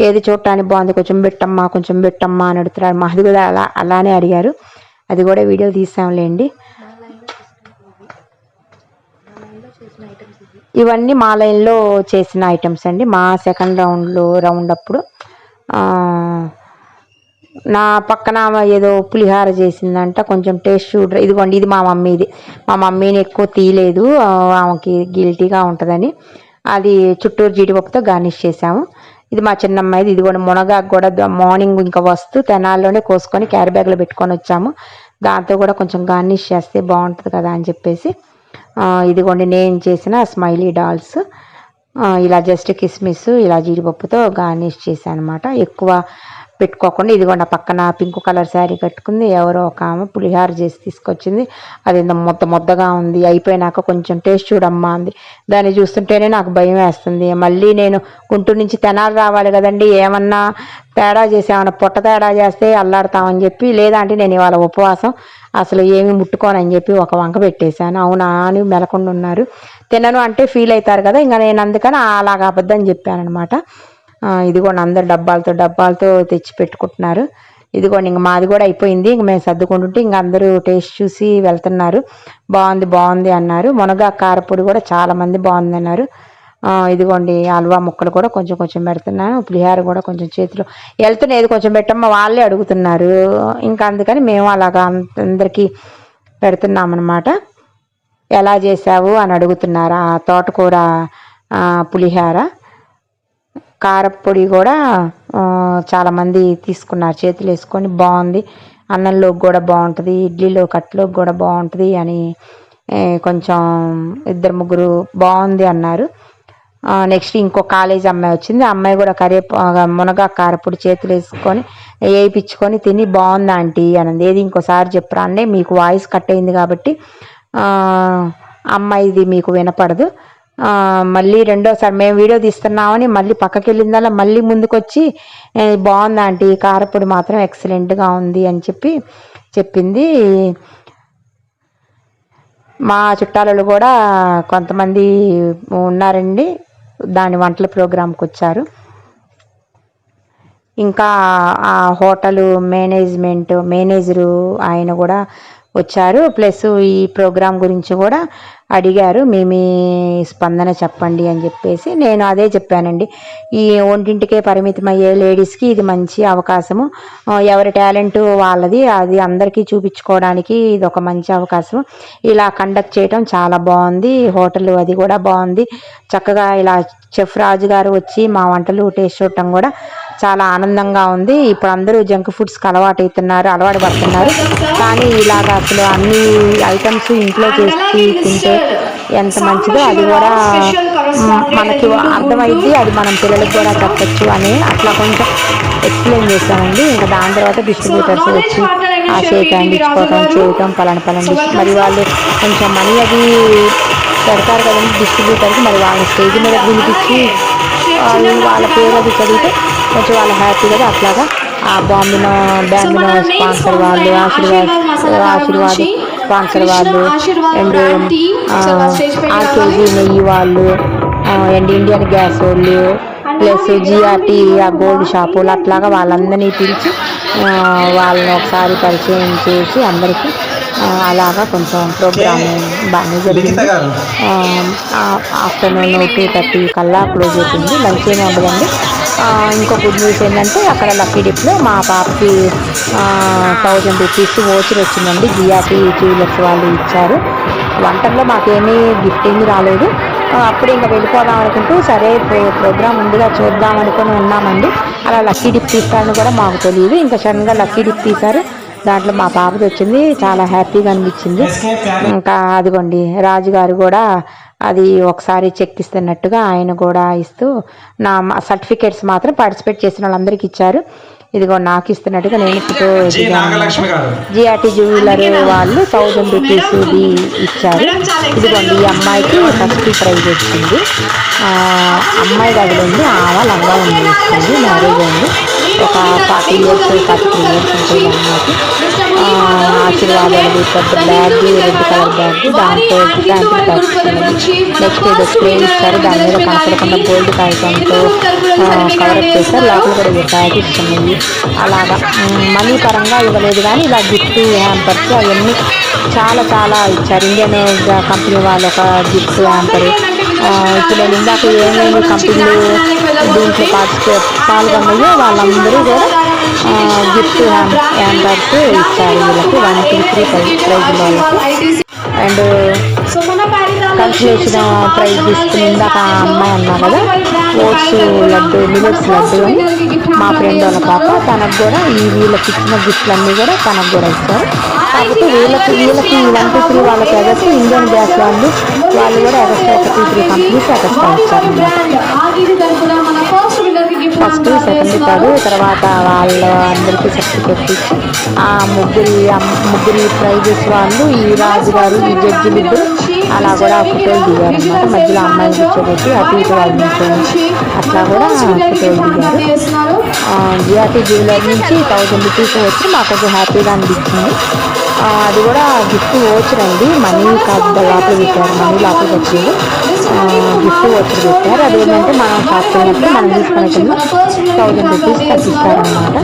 ఏది చూడటానికి బాగుంది, కొంచెం పెట్టమ్మా అని అడుగుతున్నారు. మాది కూడా అలానే అడిగారు, అది కూడా వీడియో తీసాంలేండి. ఇవన్నీ మా లైన్లో చేసిన ఐటమ్స్ అండి. మా సెకండ్ రౌండ్ అప్పుడు నా పక్కన ఏదో పులిహార చేసిందంట, కొంచెం టేస్ట్ చూడరు. ఇదిగోండి ఇది మా మమ్మీని ఎక్కువ తీయలేదు, ఆమెకి గిల్టీగా ఉంటుందని అది చుట్టూరు జీడిపప్పుతో గార్నిష్ చేసాము. ఇది మా చిన్నమ్మాయిది. ఇదిగోండి మునగాకు కూడా మార్నింగ్ ఇంకా వస్తూ తెనాల్లోనే కోసుకొని క్యారీ బ్యాగ్లో పెట్టుకొని వచ్చాము, దాంతో కూడా కొంచెం గార్నిష్ చేస్తే బాగుంటుంది కదా అని చెప్పేసి. ఇదిగోండి నేను చేసిన స్మైలీ డాల్స్, ఇలా జస్ట్ కిస్మిస్ ఇలా జీడిపప్పుతో గార్నిష్ చేశాను అనమాట. ఎక్కువ పెట్టుకోకుండా ఇదిగోండి పక్కన పింక్ కలర్ శారీ కట్టుకుంది ఎవరో ఒక ఆమె, పులిహార చేసి తీసుకొచ్చింది. అది ముద్దగా ఉంది, అయిపోయినాక కొంచెం టేస్ట్ చూడమ్మా అంది. దాన్ని చూస్తుంటేనే నాకు భయం వేస్తుంది. మళ్ళీ నేను గుంటూరు నుంచి తెనాలి రావాలి కదండి, ఏమన్నా తేడా చేసి ఏమన్నా పొట్ట తేడా చేస్తే అల్లాడతామని చెప్పి, లేదంటే నేను ఇవాళ ఉపవాసం అసలు ఏమి ముట్టుకోనని చెప్పి ఒక వంక పెట్టేశాను. అవునా అని మెలకుండా ఉన్నారు, తినను అంటే ఫీల్ అవుతారు కదా, ఇంకా నేను అందుకని అలాగ అబద్ధం చెప్పాను అనమాట. ఇదిగోండి అందరు డబ్బాలతో తెచ్చి పెట్టుకుంటున్నారు. ఇదిగోండి ఇంక మాది కూడా అయిపోయింది, ఇంక మేము సర్దుకుంటుంటే ఇంక అందరూ టేస్ట్ చూసి వెళ్తున్నారు. బాగుంది అన్నారు. మునగా కారపొడి కూడా చాలామంది బాగుంది అన్నారు. ఇదిగోండి హల్వా ముక్కలు కూడా కొంచెం పెడుతున్నాను, పులిహార కూడా కొంచెం చేతిలో వెళ్తున్నది కొంచెం పెట్టమ్మా వాళ్ళే అడుగుతున్నారు. ఇంకా అందుకని మేము అలాగా అందరికీ పెడుతున్నామన్నమాట. ఎలా చేసావు అని అడుగుతున్నారు. ఆ తోటకూర పులిహార కారపొడి కూడా చాలామంది తీసుకున్నారు, చేతులు వేసుకొని బాగుంది, అన్నంలోకి కూడా బాగుంటుంది, ఇడ్లీలో కట్లోకి కూడా బాగుంటుంది అని కొంచెం 2-3 బాగుంది అన్నారు. నెక్స్ట్ ఇంకో కాలేజ్ అమ్మాయి వచ్చింది, అమ్మాయి కూడా మునగా కారపొడి చేతులు వేసుకొని వేయించుకొని తిని బాగుంది ఆంటీ అన్నది. ఏది ఇంకోసారి చెప్పరా అంటే మీకు వాయిస్ కట్ అయింది కాబట్టి అమ్మాయిది మీకు వినపడదు. మళ్ళీ రెండోసారి మేము వీడియో తీస్తున్నామని మళ్ళీ పక్కకి వెళ్ళిందల్లా మళ్ళీ ముందుకు వచ్చి బాగుంది ఆంటీ కారపొడి మాత్రం ఎక్సలెంట్గా ఉంది అని చెప్పింది. మా చుట్టాలలో కూడా కొంతమంది ఉన్నారండి, దాని వంటల ప్రోగ్రాంకి వచ్చారు. ఇంకా ఆ హోటల్ మేనేజరు ఆయన కూడా వచ్చారు. ప్లస్ ఈ ప్రోగ్రాం గురించి కూడా అడిగారు, మీ స్పందన చెప్పండి అని చెప్పేసి. నేను అదే చెప్పానండి, ఈ ఒంటింటికే పరిమితమయ్యే లేడీస్కి ఇది మంచి అవకాశము, ఎవరి టాలెంట్ వాళ్ళది, అది అందరికీ చూపించుకోవడానికి ఇది ఒక మంచి అవకాశం. ఇలా కండక్ట్ చేయడం చాలా బాగుంది, హోటల్ అది కూడా బాగుంది, చక్కగా ఇలా చెఫ్ రాజు గారు వచ్చి మా వంటలు టేస్ట్ చూడటం కూడా చాలా ఆనందంగా ఉంది. ఇప్పుడు అందరూ జంక్ ఫుడ్స్కి అలవాటు పడుతున్నారు. కానీ ఇలాగ అసలు అన్ని ఐటమ్స్ ఇంట్లో చేసి తింటే ఎంత మంచిదో అది కూడా మనకి అర్థమైద్ది. అది మనం పిల్లలకు కూడా చెప్పచ్చు అని అట్లా కొంచెం ఎక్స్ప్లెయిన్ చేశానండి. ఇంకా దాని తర్వాత డిస్ట్రిబ్యూటర్స్ వచ్చి ఆ షేక్ హ్యాండ్ ఇచ్చుకోవటం చేయటం పలానా మరి వాళ్ళు కొంచెం మనీ అది పెడతారు కదండి డిస్ట్రిబ్యూటర్కి. మరి వాళ్ళ స్టేజ్ మీద పిలిపించి వాళ్ళ పేరు అది చదివితే కొంచెం వాళ్ళు హ్యాపీ కదా. అట్లాగా ఆ బ్యాంబినో స్పాన్సర్ వాళ్ళు, ఆశీర్వాద్ స్పాన్సర్ వాళ్ళు, అండ్ ఆర్కేజీ నెయ్యి వాళ్ళు, అండ్ ఇండియన్ గ్యాస్ వాళ్ళు, ప్లస్ జిఆర్టీ ఆ గోల్డ్ షాపులు, అట్లాగా వాళ్ళందరినీ పిలిచి వాళ్ళని ఒకసారి పరిచయం చేసి అందరికీ అలాగా కొంచెం ప్రోగ్రామ్ బాగానే జరిగింది. ఆఫ్టర్నూన్ 2:30 కల్లా క్లోజ్ అవుతుంది. లంచ్ ఏమీ ఉండదండి. ఇంకో గుడ్ న్యూస్ ఏంటంటే అక్కడ లక్కీ డిప్లో మా పాపకి 1000 రూపీస్ వోచర్ వచ్చిందండి. జిఆర్టీ జ్యువెలర్స్ వాళ్ళు ఇచ్చారు. వంటల్లో మాకేమీ గిఫ్ట్ ఏమీ రాలేదు. అప్పుడు ఇంకా వెళ్ళిపోదాం అనుకుంటూ సరే ప్రోగ్రామ్ ముందుగా చూద్దాం అనుకుని ఉన్నామండి. అలా లక్కీ డిప్ తీస్తారని కూడా మాకు తెలియదు. ఇంకా సడన్గా లక్కీ డిప్ తీశారు. దాంట్లో మా పాపది వచ్చింది. చాలా హ్యాపీగా అనిపించింది. ఇంకా అదిగోండి రాజుగారు కూడా అది ఒకసారి చెక్ ఇస్తున్నట్టుగా ఆయన కూడా ఇస్తూ నా సర్టిఫికేట్స్ మాత్రం పార్టిసిపేట్ చేసిన వాళ్ళందరికీ ఇచ్చారు. ఇదిగో నాకు ఇస్తున్నట్టుగా నేను ఫోటో జిఆర్టీ జ్యువెలరీ వాళ్ళు 1000 రూపీస్ ఇచ్చారు. ఇదిగోండి ఈ అమ్మాయికి ఫస్ట్ ప్రైజ్ వచ్చింది. అమ్మాయి దగ్గరుంది లంగా ఉంది ఇస్తుంది. మ్యారేజ్ అయింది. ఒక 40 years 43 years ఉంటుంది అమ్మాయికి. ఆశీర్వాదాలు పెద్ద బ్యాగ్, రెడ్ కలర్ బ్యాగ్, దాంతో నెక్స్ట్ ఏదో స్ప్రే ఇచ్చారు. దాని మీద కనపడకుండా గోల్డ్ కాగితంతో కవరప్ చేస్తారు. లోపల కూడా ఇవి ప్యాకెట్స్ ఉన్నాయి. అలాగా మనీ పరంగా ఇవ్వలేదు కానీ ఇలా గిఫ్ట్ హ్యాంపర్స్ అవన్నీ చాలా చాలా ఇచ్చారు. ఇండియన్ కంపెనీ వాళ్ళు ఒక గిఫ్ట్ హ్యాంపర్. ఇప్పుడు నేను ఇందాక ఏమేమి కంపెనీలు దీంట్లో పాల్గొన్నాయో వాళ్ళందరూ కూడా గిఫ్ట్ హ్యాంపర్స్ ఇచ్చారు. వీళ్ళకి 1, 2, 3 ప్రైజ్ వాళ్ళకి. అండ్ కన్సలేషన్ ప్రైజ్ తీసుకుని ఇందాక అమ్మాయి అన్నా కదా ఓట్స్ లడ్డు, మిల్లెట్స్ లడ్డు అని మా ఫ్రెండ్ వాళ్ళ పాప, తనకు కూడా వీళ్ళకి ఇచ్చిన గిఫ్ట్లన్నీ కూడా తనకు కూడా ఇచ్చారు. కాకపోతే వీళ్ళకి 1, 2, 3 వాళ్ళకి ఎగస్ట్రా ఇండియన్ గ్యాస్ వాళ్ళు కూడా ఎగస్ట్రా ఒక 2, 3 కంపెనీస్ ఎగస్ట్రా ఇచ్చారు అన్నమాట. ఫస్ట్, సెకండ్, థర్డ్ తర్వాత వాళ్ళందరికీ సర్టిఫికెట్ ఇచ్చి ఆ ముగ్గురి ప్రైజెస్ వాళ్ళు ఈ రాజుగారు ఈ జడ్జిలు ఇద్దరు అలా కూడా ఫోటోలు దిగారు అన్నమాట. మధ్యలో అమ్మాయిని కూర్చోబెట్టి అటు ఇటు వాళ్ళు నుంచొని అట్లా కూడా ఫోటోలు దిగారు. జిఆర్టీ జ్యువెలరీ నుంచి 1000 రూపీస్ వచ్చి మాకు కొంచెం హ్యాపీగా అనిపించింది. అది కూడా గిఫ్ట్ ఓచర్ అండి. మనీ కాదు లోపల పెట్టారు. మనీ లోపలికి వచ్చింది. గిఫ్ట్ ఓచర్ పెట్టారు. అదేంటంటే మనం షాప్కి వెళ్ళినప్పుడు మనం తీసుకున్నట్టుగా 1000 రూపీస్ తగ్గిస్తారనమాట.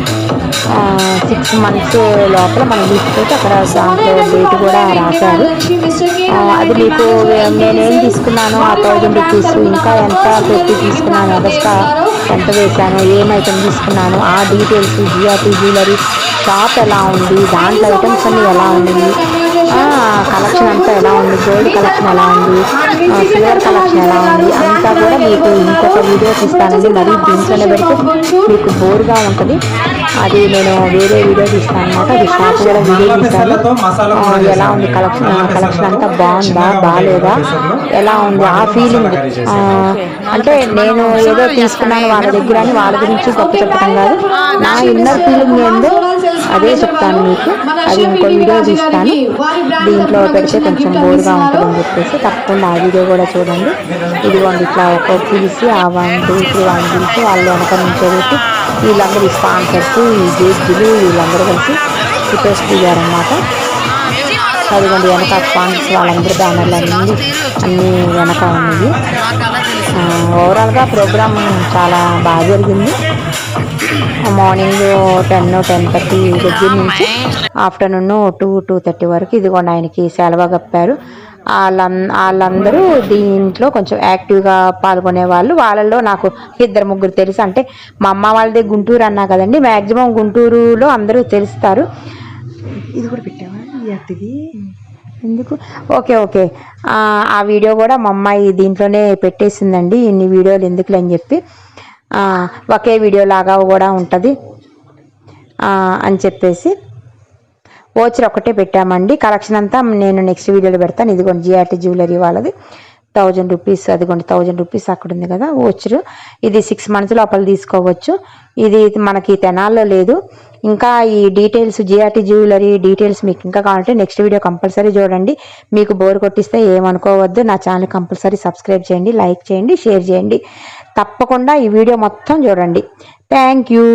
6 months లోపల మనం తీసుకుంటే అక్కడ దాంట్లో డేట్ కూడా రాశారు. అది మీకు నేనేం తీసుకున్నాను ఆ 1000 రూపీస్ ఇంకా ఎంత పెట్టి తీసుకున్నాను, ఎగస్ట్రా ఎంత వేశాను, ఏం ఐటమ్ తీసుకున్నాను ఆ డీటెయిల్స్, జిఆర్టీ జ్యువెలరీ షాప్ ఎలా ఉంది, దాంట్లో ఐటమ్స్ అన్నీ ఎలా ఉన్నాయి, కలెక్షన్ అంతా ఎలా ఉంది, గోల్డ్ కలెక్షన్ ఎలా ఉంది, సిల్వర్ కలెక్షన్ ఎలా ఉంది అంతా కూడా మీకు ఇంకొక వీడియో తీస్తానండి. మరి దీంట్లోనే పెడితే మీకు బోర్గా ఉంటుంది. అది నేను వేరే వీడియో తీస్తాను అనమాట. అది షాప్ కూడా వీడియో తీస్తాను. ఎలా ఉంది కలెక్షన్ అంతా బాగుందా బాగాలేదా ఎలా ఉంది ఆ ఫీలింగ్. అంటే నేను ఏదో తీసుకున్నాను వాళ్ళ దగ్గర అని వాళ్ళ గురించి గొప్ప చెప్పడం కాదు, నా ఇన్నర్ ఫీలింగ్ ఏందో అదే చెప్తాను మీకు. అది ఇంకో వీడియో తీస్తాను. దీంట్లో పెడితే కొంచెం బోర్గా ఉంటుందని చెప్పేసి తప్పకుండా ఆ వీడియో కూడా చూడండి. ఇదిగోండి ఇట్లా ఒక్కొక్క పిలిచి ఆ 1, 2, 3 వాళ్ళని పిలిచి వాళ్ళు వెనక నుంచో పెట్టి వీళ్ళందరూ స్పాన్సర్స్, ఈ జడ్జిలు వీళ్ళందరూ కలిసి ఫోటోస్ దిగారన్నమాట. అదిగోండి వెనక స్పాన్సర్స్ వాళ్ళందరూ బ్యానర్లు అన్నీ వెనక ఉన్నాయి. ఓవరాల్గా ప్రోగ్రామ్ చాలా బాగా జరిగింది. మార్నింగ్ 10-10:30 దగ్గర నుంచి ఆఫ్టర్నూన్ 2-2:30 వరకు ఇదిగోండి ఆయనకి సెలవు కప్పారు. వాళ్ళందరూ దీంట్లో కొంచెం యాక్టివ్గా పాల్గొనే వాళ్ళు. వాళ్ళలో నాకు 2-3 తెలుసు. అంటే మా అమ్మ వాళ్ళదే గుంటూరు అన్నా కదండి, మ్యాక్సిమం గుంటూరులో అందరూ తెలుస్తారు. ఇది కూడా పెట్టావా ఎందుకు? ఓకే. ఆ వీడియో కూడా మా అమ్మాయి దీంట్లోనే పెట్టేసిందండి. ఇన్ని వీడియోలు ఎందుకులే అని చెప్పి. ఒకే వీడియో లాగా కూడా ఉంటుంది అని చెప్పేసి ఓచర్ ఒకటే పెట్టామండి. కలెక్షన్ అంతా నేను నెక్స్ట్ వీడియోలో పెడతాను. ఇదిగోండి జిఆర్టీ జ్యువెలరీ వాళ్ళది 1000 రూపీస్, అదిగోండి 1000 రూపీస్ అక్కడ ఉంది కదా ఓచరు. ఇది 6 months లోపల తీసుకోవచ్చు. ఇది మనకి తెనాల్లో లేదు. ఇంకా ఈ డీటెయిల్స్ జిఆర్టీ జ్యువెలరీ డీటెయిల్స్ మీకు ఇంకా కావాలంటే నెక్స్ట్ వీడియో కంపల్సరీ చూడండి. మీకు బోర్ కొట్టిస్తే ఏమనుకోవద్దు. నా ఛానల్ కంపల్సరీ సబ్స్క్రైబ్ చేయండి, లైక్ చేయండి, షేర్ చేయండి. తప్పకుండా ఈ వీడియో మొత్తం చూడండి. Thank you.